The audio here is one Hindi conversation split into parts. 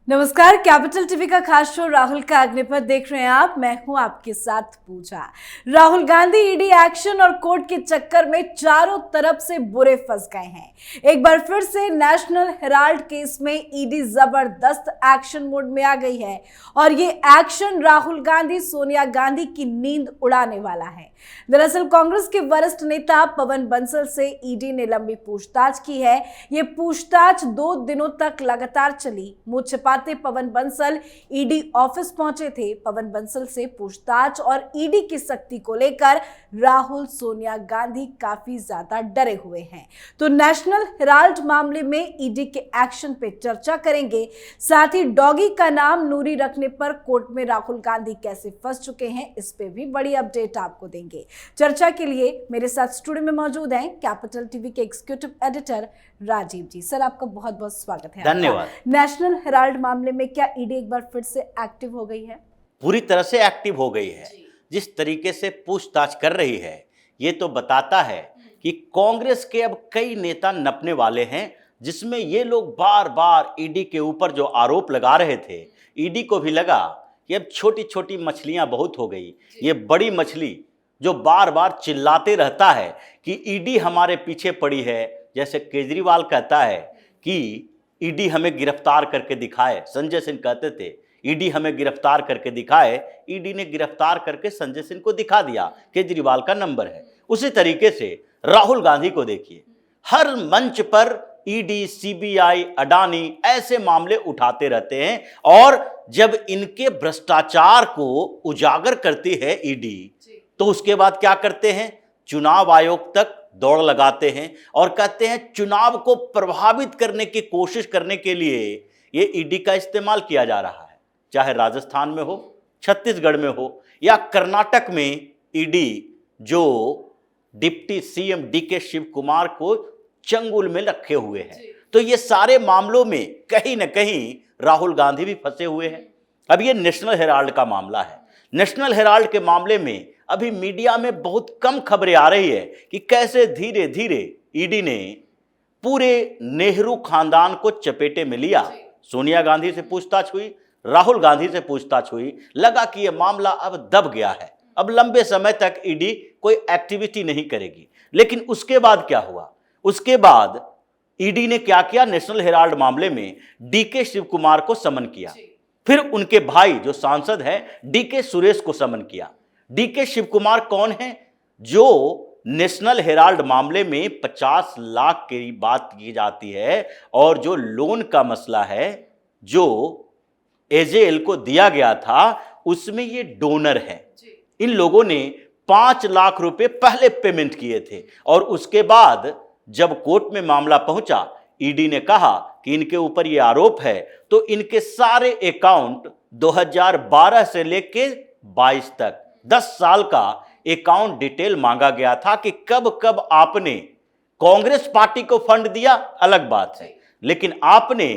नमस्कार। कैपिटल टीवी का खास शो राहुल का अग्निपथ देख रहे हैं आप। मैं हूं आपके साथ पूजा। राहुल गांधी ईडी एक्शन और कोर्ट के चक्कर में चारों तरफ से बुरे फंस गए हैं। एक बार फिर से नेशनल हेराल्ड केस में ईडी जबरदस्त एक्शन मोड में आ गई है और ये एक्शन राहुल गांधी सोनिया गांधी की नींद उड़ाने वाला है। दरअसल कांग्रेस के वरिष्ठ नेता पवन बंसल से ईडी ने लंबी पूछताछ की है। ये पूछताछ 2 दिनों तक लगातार चली। मुंह छिपाते पवन बंसल ईडी ऑफिस पहुंचे थे। पवन बंसल से पूछताछ और ईडी की सख्ती को लेकर राहुल सोनिया गांधी काफी ज्यादा डरे हुए हैं। तो नेशनल हेराल्ड मामले में ईडी के एक्शन पे चर्चा करेंगे। साथ ही डॉगी का नाम नूरी रखने पर कोर्ट में राहुल गांधी कैसे फंस चुके हैं, इस पे भी बड़ी अपडेट आपको देंगे। चर्चा के लिए मेरे साथ स्टूडियो में मौजूद हैं कैपिटल टीवी के एग्जीक्यूटिव एडिटर राजीव जी। सर, आपका बहुत बहुत स्वागत है। धन्यवाद। नेशनल हेराल्ड मामले में क्या ईडी एक बार फिर से एक्टिव हो गई है? पूरी तरह से एक्टिव हो गई है। जिस तरीके से पूछताछ कर रही है, ये तो बताता है कि कांग्रेस के अब कई नेता नपने वाले हैं, जिसमें ये लोग बार बार ईडी के ऊपर जो आरोप लगा रहे थे, ईडी को भी लगा कि अब छोटी छोटी मछलियां बहुत हो गई। ये बड़ी मछली जो बार बार चिल्लाते रहता है कि ईडी हमारे पीछे पड़ी है, जैसे केजरीवाल कहता है कि ईडी हमें गिरफ्तार करके दिखाए। संजय सिंह कहते थे ईडी हमें गिरफ्तार करके दिखाए। ईडी ने गिरफ्तार करके संजय सिंह को दिखा दिया, केजरीवाल का नंबर है। उसी तरीके से राहुल गांधी को देखिए, हर मंच पर ईडी, सीबीआई, अडानी ऐसे मामले उठाते रहते हैं और जब इनके भ्रष्टाचार को उजागर करती है ईडी, तो उसके बाद क्या करते हैं? चुनाव आयोग तक दौड़ लगाते हैं और कहते हैं चुनाव को प्रभावित करने की कोशिश करने के लिए ये ईडी का इस्तेमाल किया जा रहा है। चाहे राजस्थान में हो, छत्तीसगढ़ में हो या कर्नाटक में ईडी जो deputy CM DK Shivakumar को चंगुल में रखे हुए हैं। तो ये सारे मामलों में कहीं ना कहीं राहुल गांधी भी फंसे हुए हैं। अब ये नेशनल हेराल्ड का मामला है। नेशनल हेराल्ड के मामले में अभी मीडिया में बहुत कम खबरें आ रही है कि कैसे धीरे धीरे ईडी ने पूरे नेहरू खानदान को चपेटे में लिया। सोनिया गांधी से पूछताछ हुई, राहुल गांधी से पूछताछ हुई, लगा कि यह मामला अब दब गया है, अब लंबे समय तक ईडी कोई एक्टिविटी नहीं करेगी। लेकिन उसके बाद क्या हुआ? उसके बाद ईडी ने क्या किया? नेशनल हेराल्ड मामले में डीके शिव कुमार को समन किया, फिर उनके भाई जो सांसद हैं डीके सुरेश को समन किया। डीके शिव कुमार कौन है? जो नेशनल हेराल्ड मामले में 50 लाख की बात की जाती है और जो लोन का मसला है जो एजेएल को दिया गया था, उसमें ये डोनर है। इन लोगों ने 5 लाख रुपए पहले पेमेंट किए थे और उसके बाद जब कोर्ट में मामला पहुंचा, ईडी ने कहा कि इनके ऊपर ये आरोप है, तो इनके सारे अकाउंट 2012 से लेके 22 तक 10 साल का अकाउंट डिटेल मांगा गया था कि कब कब आपने कांग्रेस पार्टी को फंड दिया, अलग बात है, लेकिन आपने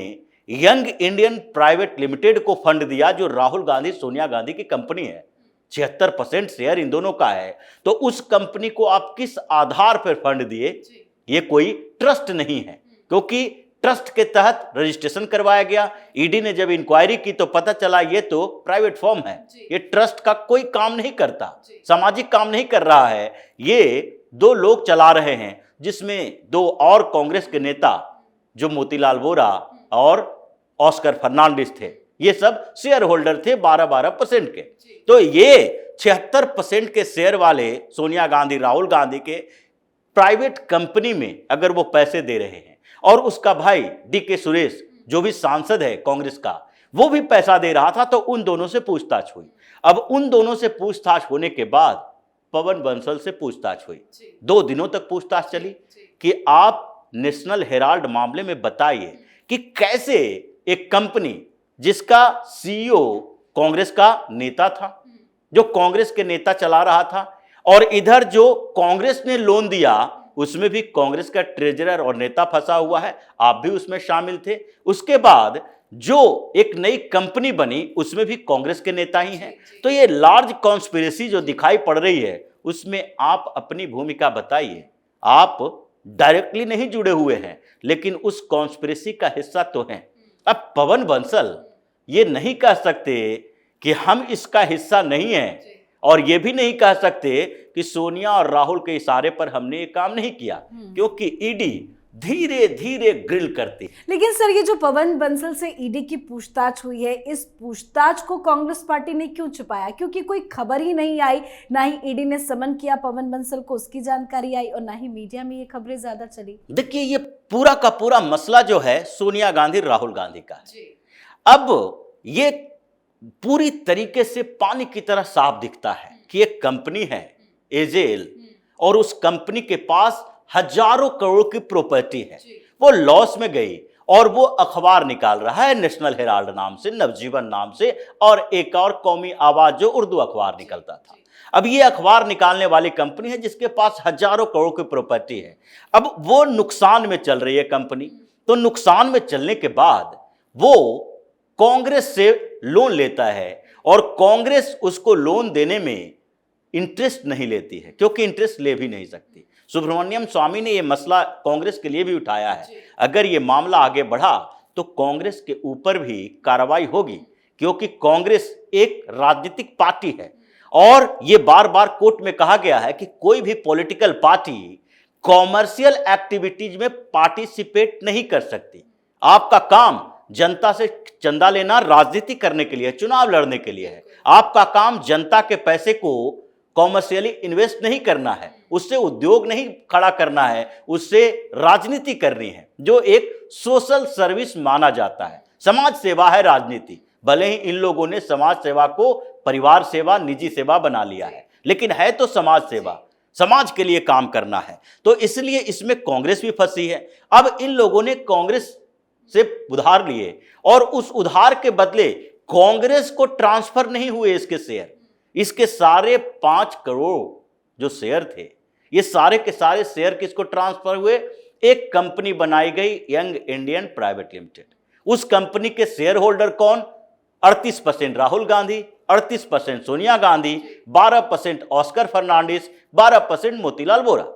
यंग इंडियन प्राइवेट लिमिटेड को फंड दिया जो राहुल गांधी सोनिया गांधी की कंपनी है। 76% शेयर इन दोनों का है, तो उस कंपनी को आप किस आधार पर फंड दिए? ये कोई ट्रस्ट नहीं है, क्योंकि ट्रस्ट के तहत रजिस्ट्रेशन करवाया गया। ईडी ने जब इंक्वायरी की तो पता चला ये तो प्राइवेट फर्म है, ये ट्रस्ट का कोई काम नहीं करता, सामाजिक काम नहीं कर रहा है। ये 2 लोग चला रहे हैं, जिसमें 2 और कांग्रेस के नेता जो मोतीलाल वोरा और ऑस्कर फर्नांडिस थे, ये सब शेयर होल्डर थे 12% के। तो ये 76% के शेयर वाले सोनिया गांधी, राहुल गांधी के प्राइवेट कंपनी में अगर वो पैसे दे रहे हैं और उसका भाई डीके सुरेश जो भी सांसद है कांग्रेस का, वो भी पैसा दे रहा था, तो उन दोनों से पूछताछ हुई। अब उन दोनों से पूछताछ होने के बाद पवन बंसल से पूछताछ हुई। 2 दिनों तक पूछताछ चली कि आप नेशनल हेराल्ड मामले में बताइए कि कैसे एक कंपनी जिसका सीईओ कांग्रेस का नेता था, जो कांग्रेस के नेता चला रहा था, और इधर जो कांग्रेस ने लोन दिया उसमें भी कांग्रेस का ट्रेजरर और नेता फंसा हुआ है, आप भी उसमें शामिल थे। उसके बाद जो एक नई कंपनी बनी उसमें भी कांग्रेस के नेता ही हैं। तो ये लार्ज कॉन्स्पिरेसी जो दिखाई पड़ रही है, उसमें आप अपनी भूमिका बताइए। आप डायरेक्टली नहीं जुड़े हुए हैं, लेकिन उस कॉन्स्पिरेसी का हिस्सा तो हैं। अब पवन बंसल ये नहीं कह सकते कि हम इसका हिस्सा नहीं हैं, और ये भी नहीं कह सकते कि सोनिया और राहुल के इशारे पर हमने ये काम नहीं किया, क्योंकि ईडी धीरे धीरे ग्रिल करती है। लेकिन सर, ये जो पवन बंसल से ईडी की पूछताछ हुई है, इस पूछताछ को कांग्रेस पार्टी ने क्यों छुपाया? क्योंकि कोई खबर ही नहीं आई, ना ही ईडी ने समन किया पवन बंसल को, उसकी जानकारी आई, और ना ही मीडिया में ये खबरें ज्यादा चली। देखिए, ये पूरा का पूरा मसला जो है सोनिया गांधी राहुल गांधी का है। अब ये पूरी तरीके से पानी की तरह साफ दिखता है कि एक कंपनी है एजेएल, और उस कंपनी के पास हजारों करोड़ की प्रॉपर्टी है, वो लॉस में गई, और वो अखबार निकाल रहा है नेशनल हेराल्ड नाम से, नवजीवन नाम से, और एक और कौमी आवाज जो उर्दू अखबार निकलता था। अब ये अखबार निकालने वाली कंपनी है जिसके पास हजारों करोड़ की प्रॉपर्टी है। अब वो नुकसान में चल रही है कंपनी, तो नुकसान में चलने के बाद वो कांग्रेस से लोन लेता है, और कांग्रेस उसको लोन देने में इंटरेस्ट नहीं लेती है, क्योंकि इंटरेस्ट ले भी नहीं सकती। सुब्रमण्यम स्वामी ने यह मसला कांग्रेस के लिए भी उठाया है। अगर ये मामला आगे बढ़ा तो कांग्रेस के ऊपर भी कार्रवाई होगी, क्योंकि कांग्रेस एक राजनीतिक पार्टी है, और ये बार बार कोर्ट में कहा गया है कि कोई भी पॉलिटिकल पार्टी कॉमर्शियल एक्टिविटीज में पार्टिसिपेट नहीं कर सकती। आपका काम जनता से चंदा लेना राजनीति करने के लिए, चुनाव लड़ने के लिए है। आपका काम जनता के पैसे को कॉमर्शियली इन्वेस्ट नहीं करना है, उससे उद्योग नहीं खड़ा करना है, उससे राजनीति करनी है, जो एक सोशल सर्विस माना जाता है। समाज सेवा है राजनीति। भले ही इन लोगों ने समाज सेवा को परिवार सेवा, निजी सेवा बना लिया है, लेकिन है तो समाज सेवा, समाज के लिए काम करना है। तो इसलिए इसमें कांग्रेस भी फंसी है। अब इन लोगों ने कांग्रेस से उधार लिए, और उस उधार के बदले कांग्रेस को ट्रांसफर नहीं हुए इसके शेयर। इसके सारे 5 करोड़ जो शेयर थे, ये सारे के सारे शेयर किसको ट्रांसफर हुए? एक कंपनी बनाई गई, यंग इंडियन प्राइवेट लिमिटेड। उस कंपनी के शेयर होल्डर कौन? 38% राहुल गांधी, 38% सोनिया गांधी, 12% ऑस्कर फर्नांडिस, 12% मोतीलाल वोरा।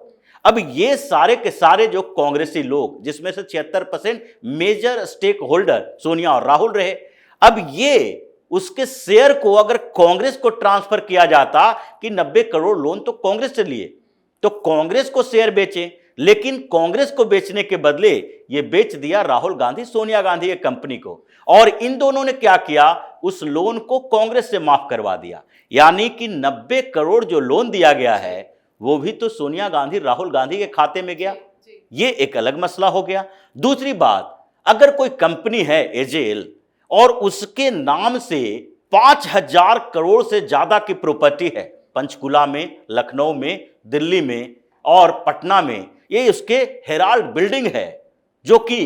अब ये सारे के सारे जो कांग्रेसी लोग, जिसमें से 76% मेजर स्टेक होल्डर सोनिया और राहुल रहे, अब ये उसके शेयर को अगर कांग्रेस को ट्रांसफर किया जाता कि 90 करोड़ लोन तो कांग्रेस से लिए, तो कांग्रेस को शेयर बेचे, लेकिन कांग्रेस को बेचने के बदले ये बेच दिया राहुल गांधी सोनिया गांधी के कंपनी को, और इन दोनों ने क्या किया? उस लोन को कांग्रेस से माफ करवा दिया। यानी कि 90 करोड़ जो लोन दिया गया है वो भी तो सोनिया गांधी राहुल गांधी के खाते में गया। ये एक अलग मसला हो गया। दूसरी बात, अगर कोई कंपनी है एजेएल और उसके नाम से 5000 करोड़ से ज्यादा की प्रॉपर्टी है पंचकुला में, लखनऊ में, दिल्ली में और पटना में, ये उसके हेराल्ड बिल्डिंग है जो कि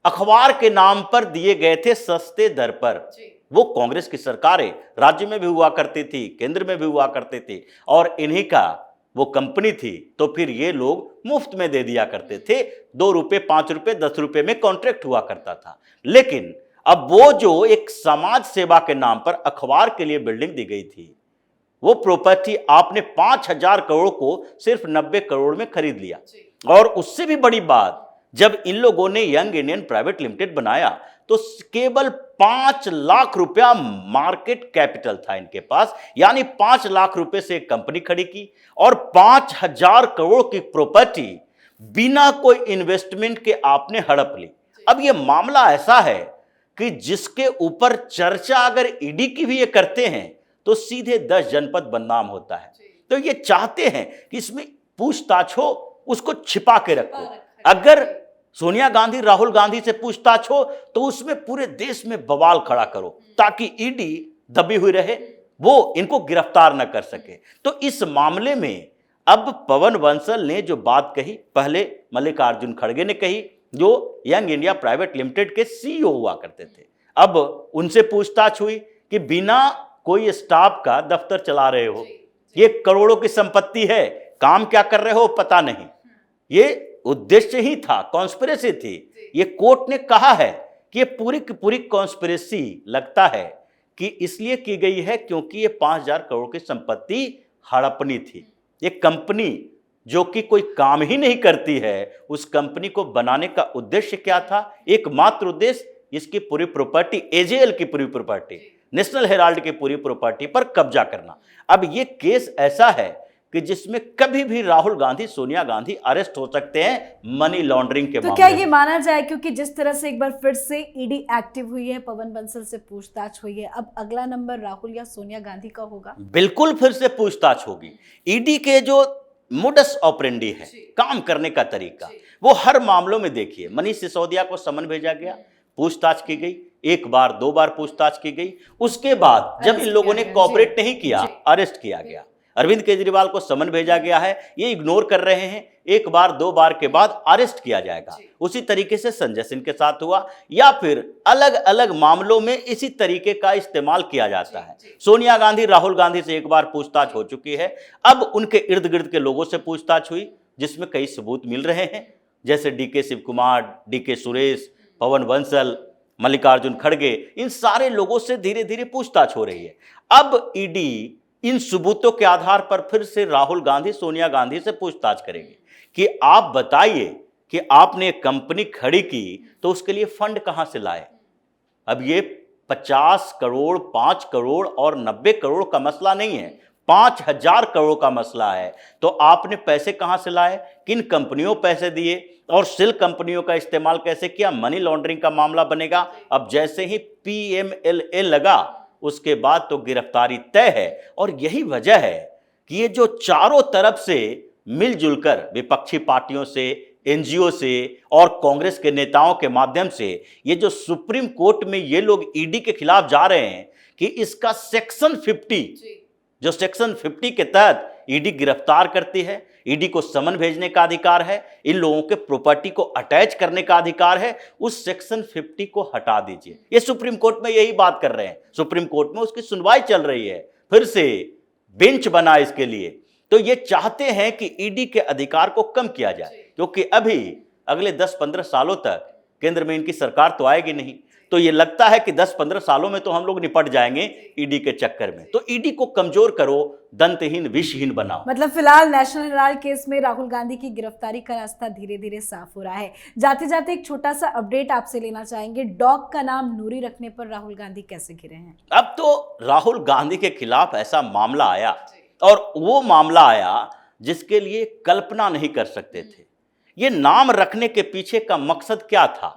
अखबार के नाम पर दिए गए थे सस्ते दर पर। वो कांग्रेस की सरकारें राज्य में भी हुआ करती थी, केंद्र में भी हुआ करती थी, और इन्हीं का वो कंपनी थी, तो फिर ये लोग मुफ्त में दे दिया करते थे। 2 रुपए, 5 रुपए, 10 रुपए में कॉन्ट्रैक्ट हुआ करता था। लेकिन अब वो जो एक समाज सेवा के नाम पर अखबार के लिए बिल्डिंग दी गई थी, वो प्रॉपर्टी आपने 5000 करोड़ को सिर्फ 90 करोड़ में खरीद लिया। और उससे भी बड़ी बात, जब इन लोगों ने यंग इंडियन प्राइवेट लिमिटेड बनाया तो केवल 5 लाख रुपया मार्केट कैपिटल था इनके पास, यानी 5 लाख रुपए से एक कंपनी खड़ी की, और 5000 करोड़ की प्रॉपर्टी बिना कोई इन्वेस्टमेंट के आपने हड़प ली। अब यह मामला ऐसा है कि जिसके ऊपर चर्चा अगर ईडी की भी ये करते हैं तो सीधे 10 जनपद बदनाम होता है। तो ये चाहते हैं कि इसमें पूछताछ हो, उसको छिपा के रखो। अगर सोनिया गांधी राहुल गांधी से पूछताछ हो तो उसमें पूरे देश में बवाल खड़ा करो, ताकि ईडी दबी हुई रहे, वो इनको गिरफ्तार न कर सके। तो इस मामले में अब पवन बंसल ने जो बात कही, पहले मल्लिकार्जुन खड़गे ने कही, जो यंग इंडिया प्राइवेट लिमिटेड के सीईओ हुआ करते थे। अब उनसे पूछताछ हुई कि बिना कोई स्टाफ का दफ्तर चला रहे हो, ये करोड़ों की संपत्ति है, काम क्या कर रहे हो पता नहीं, ये उद्देश्य ही था, कॉन्स्पिरेसी थी। ये कोर्ट ने कहा है कि ये पूरी की पूरी कॉन्स्पिरेसी लगता है कि इसलिए की गई है क्योंकि ये 5000 करोड़ की संपत्ति हड़पनी थी। ये कंपनी जो कि कोई काम ही नहीं करती है, उस कंपनी को बनाने का उद्देश्य क्या था? एकमात्र उद्देश्य इसकी पूरी प्रॉपर्टी, एजेएल की पूरी प्रॉपर्टी, नेशनल हेराल्ड की पूरी प्रॉपर्टी पर कब्जा करना। अब ये केस ऐसा है कि जिसमें कभी भी राहुल गांधी, सोनिया गांधी अरेस्ट हो सकते हैं मनी लॉन्ड्रिंग के तो मामले क्या में। ये माना जाए, क्योंकि जिस तरह से एक बार फिर से ईडी एक्टिव हुई है, पवन बंसल से पूछताछ हुई है, अब अगला नंबर राहुल या सोनिया गांधी का होगा? बिल्कुल फिर से पूछताछ होगी। ईडी के जो मोडस ऑपरेंडी है, काम करने का तरीका, वो हर मामलों में देखिए। मनीष सिसोदिया को समन भेजा गया, पूछताछ की गई, एक बार दो बार पूछताछ की गई, उसके बाद जब इन लोगों ने कोऑपरेट नहीं किया, अरेस्ट किया गया। अरविंद केजरीवाल को समन भेजा गया है, ये इग्नोर कर रहे हैं, एक बार दो बार के बाद अरेस्ट किया जाएगा। उसी तरीके से संजय सिंह के साथ हुआ, या फिर अलग अलग मामलों में इसी तरीके का इस्तेमाल किया जाता है। सोनिया गांधी, राहुल गांधी से एक बार पूछताछ हो चुकी है, अब उनके इर्द गिर्द के लोगों से पूछताछ हुई, जिसमें कई सबूत मिल रहे हैं, जैसे डीके शिव कुमार, डीके सुरेश, पवन बंसल, मल्लिकार्जुन खड़गे, इन सारे लोगों से धीरे धीरे पूछताछ हो रही है। अब ईडी इन सबूतों के आधार पर फिर से राहुल गांधी, सोनिया गांधी से पूछताछ करेगी कि आप बताइए कि आपने कंपनी खड़ी की तो उसके लिए फंड कहां से लाए। अब ये 50 करोड़, 5 करोड़ और 90 करोड़ का मसला नहीं है, 5000 करोड़ का मसला है। तो आपने पैसे कहां से लाए, किन कंपनियों पैसे दिए और सेल कंपनियों का इस्तेमाल कैसे किया, मनी लॉन्ड्रिंग का मामला बनेगा। अब जैसे ही PMLA लगा, उसके बाद तो गिरफ्तारी तय है। और यही वजह है कि ये जो चारों तरफ से मिलजुल कर विपक्षी पार्टियों से, NGO से और कांग्रेस के नेताओं के माध्यम से ये जो सुप्रीम कोर्ट में ये लोग ईडी के खिलाफ जा रहे हैं कि इसका सेक्शन 50, जो सेक्शन 50 के तहत ईडी गिरफ्तार करती है, ईडी को समन भेजने का अधिकार है, इन लोगों के प्रॉपर्टी को अटैच करने का अधिकार है, उस सेक्शन 50 को हटा दीजिए। ये सुप्रीम कोर्ट में यही बात कर रहे हैं, सुप्रीम कोर्ट में उसकी सुनवाई चल रही है, फिर से बेंच बना इसके लिए। तो ये चाहते हैं कि ईडी के अधिकार को कम किया जाए, क्योंकि अभी अगले 10-15 सालों तक केंद्र में इनकी सरकार तो आएगी नहीं, तो ये लगता है कि 10-15 सालों में तो हम लोग निपट जाएंगे ईडी के चक्कर में। तो ईडी को कमजोर करो, दंतहीन, विषहीन बनाओ। मतलब फिलहाल नेशनल हेराल्ड केस में राहुल गांधी की गिरफ्तारी का रास्ता धीरे धीरे साफ हो रहा है। जाते जाते एक छोटा सा अपडेट आपसे लेना चाहेंगे, डॉग का नाम नूरी रखने पर राहुल गांधी कैसे घिरे हैं? अब तो राहुल गांधी के खिलाफ ऐसा मामला आया, और वो मामला आया जिसके लिए कल्पना नहीं कर सकते थे। ये नाम रखने के पीछे का मकसद क्या था?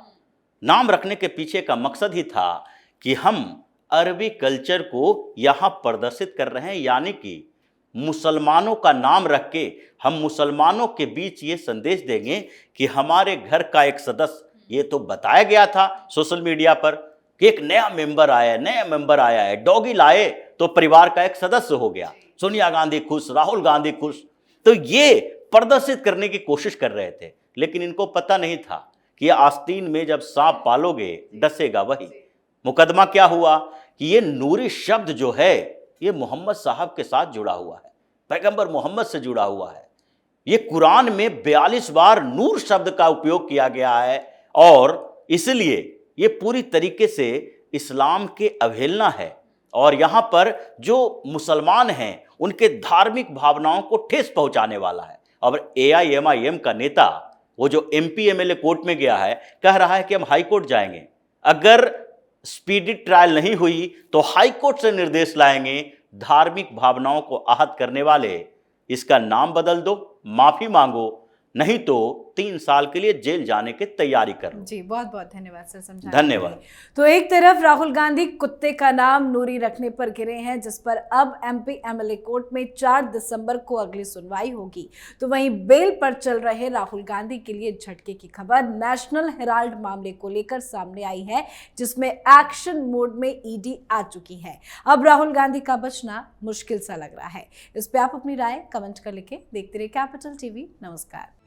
नाम रखने के पीछे का मकसद ही था कि हम अरबी कल्चर को यहाँ प्रदर्शित कर रहे हैं, यानी कि मुसलमानों का नाम रख के हम मुसलमानों के बीच ये संदेश देंगे कि हमारे घर का एक सदस्य, ये तो बताया गया था सोशल मीडिया पर कि एक नया मेंबर आया है, डॉगी लाए तो परिवार का एक सदस्य हो गया। सोनिया गांधी खुश, राहुल गांधी खुश। तो ये प्रदर्शित करने की कोशिश कर रहे थे, लेकिन इनको पता नहीं था कि ये आस्तीन में जब सांप पालोगे डसेगा वही। मुकदमा क्या हुआ कि ये नूरी शब्द जो है ये मोहम्मद साहब के साथ जुड़ा हुआ है, पैगंबर मोहम्मद से जुड़ा हुआ है। ये कुरान में 42 बार नूर शब्द का उपयोग किया गया है, और इसलिए ये पूरी तरीके से इस्लाम के अवहेलना है, और यहाँ पर जो मुसलमान हैं उनके धार्मिक भावनाओं को ठेस पहुंचाने वाला है। और AIMIM का नेता, वो जो MP MLA कोर्ट में गया है, कह रहा है कि हम हाई कोर्ट जाएंगे, अगर स्पीडी ट्रायल नहीं हुई तो हाई कोर्ट से निर्देश लाएंगे, धार्मिक भावनाओं को आहत करने वाले, इसका नाम बदल दो, माफी मांगो, नहीं तो 3 साल के लिए जेल जाने की तैयारी कर लो। जी, बहुत बहुत धन्यवाद सर, समझाने धन्यवाद। के लिए। तो एक तरफ राहुल गांधी कुत्ते का नाम नूरी रखने पर गिरे हैं, जिस पर अब MP MLA कोर्ट में 4 दिसंबर को अगली सुनवाई होगी, तो वहीं बेल पर चल रहे राहुल गांधी के लिए झटके की खबर नेशनल हेराल्ड मामले को लेकर सामने आई है, जिसमें एक्शन मोड में ईडी आ चुकी है। अब राहुल गांधी का बचना मुश्किल सा लग रहा है। इस पे आप अपनी राय कमेंट कर लिखें। देखते रहिए कैपिटल TV। नमस्कार।